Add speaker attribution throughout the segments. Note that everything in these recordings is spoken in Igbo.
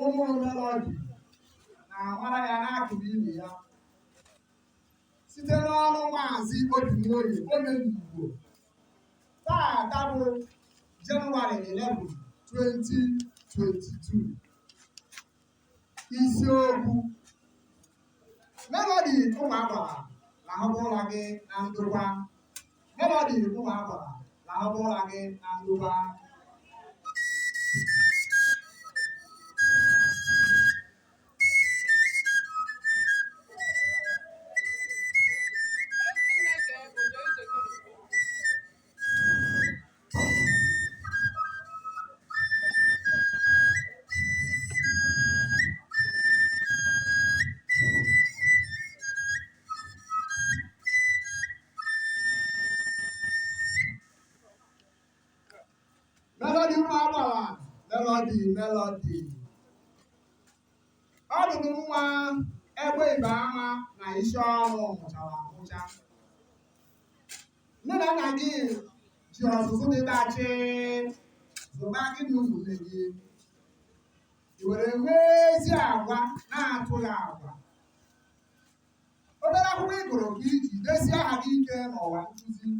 Speaker 1: ụmụ Melody na-amara ya n'akụkụ ibe ya site n'ọnụ Maazị Odinwoye Omenigbo. Taata bụ Jenụwarị 11, 2022. Isiokwu: Melody ụmụagbara lahụbụla gị na ndokwa. Melody ụmụagbara lahụbụla gị na ndokwa. Melody ụmụagbara, Melody. Ọ dụrụ nwa egbe ibe ama na isi ọrụ mụchara amụcha. Nne na nna gị ji ọzụzụ dịtachi zụba gị na ụmụnne gị. I were nwee ezi agwa na-atụghị agwa. Obere akwụkwọ ị gụrụ ka iji desie aha gị ike n'ụwa nkụzi.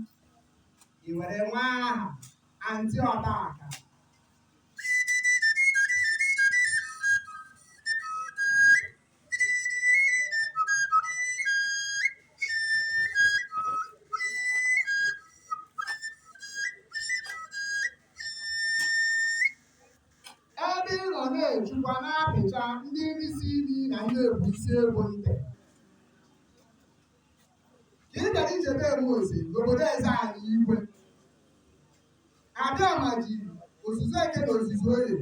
Speaker 1: I were nwa aha Aunty Ọdaka. Ebe ị nọ na-ejikwa na-apịcha ndị isi imi na ndị ebu isi ego nte. Ka ị bịara ijebe Emozi n'obodo eze anyị Igwe. Adaọma ji ozuzu Eke na ozuzu Oye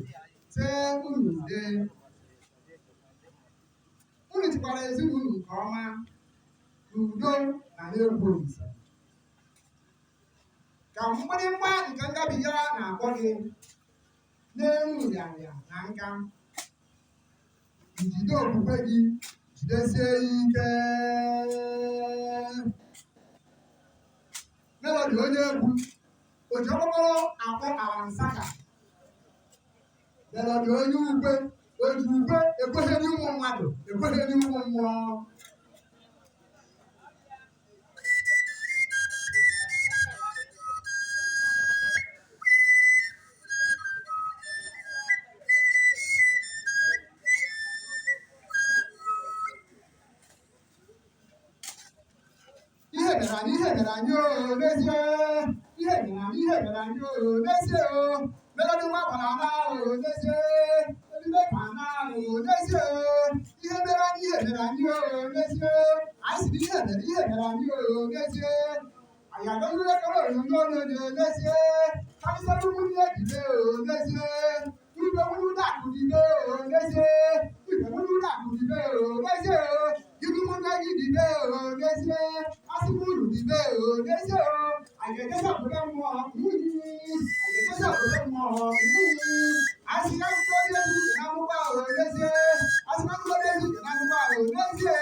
Speaker 1: tee unu ude. Unu jikwara ezinụlọ nke ọma n'udo na n'egwu Olise. Ka mgbịrịgba nke ngabiga na-akpọ gị n'elu nrịanrịa na nka. Njide okwukwe gị jidesie ya ike. Melody onye egwu oji ọkpọkọrọ akpọ Alansaka. Melody onye ukwe oji ukwe ekweghị n'ụmụ mmadụ, ekweghị n'ụmụ mmụọ. Ihe mere anyị o n'ezie. Ihe mere anyị o n'ezie o. Melody ụmụagbara na o n'ezie. Melody ka na o n'ezie o. Ihe mere anyị o n'ezie. Anyị siri ihe mere anyị o n'ezie. Anyị agọghị ekele onyonyo n'ezie. Karịsịa ụmụnne dide o n'ezie. Igwe nwụrụ akụ dide o n'ezie. Igwe nwụrụ akụ dide o n'ezie. Ibu ụmụnne gị dide o n'ezie. Asị m unu dide o n'ezie o. Anyị ga-edesa obodo mmụọ. Anyị ga-edesa obodo mmụọ. Asị na akwụkwọ ndị ezi uche na amụkwa o n'ezie. Asị na akwụkwọ ndị ezi uche na amụkwa o n'ezie.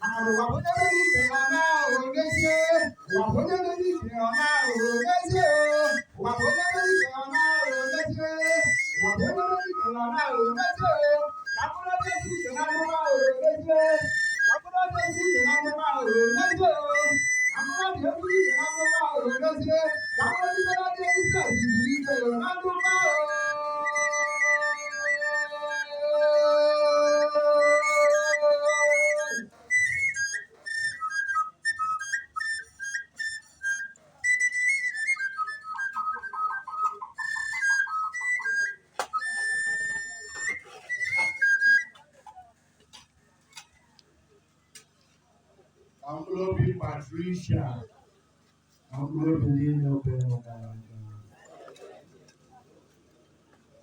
Speaker 1: Maka na ụwa bụ onye mere ike ọ na o n'ezie. Ụwa bụ onye mere ike ọ na o n'ezie. Ụwa bụ onye mere ike ọ na o n'ezie. Ụwa bụ onye mere ike ọ na o n'ezie. Ka akwụkwọ ndị ezi uche na amụkwa o n'ezie. Ka akwụkwọ ndị ezi uche na amụkwa o n'ezie. Amụma dị egwu ije na ndụkwa o n'ezie. Ka akwụkwọ ndị Melody ezi ezi ike na ndụkwa o.
Speaker 2: Amlobi Patricia, Amlobi Nino Beno,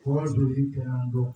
Speaker 2: was really can go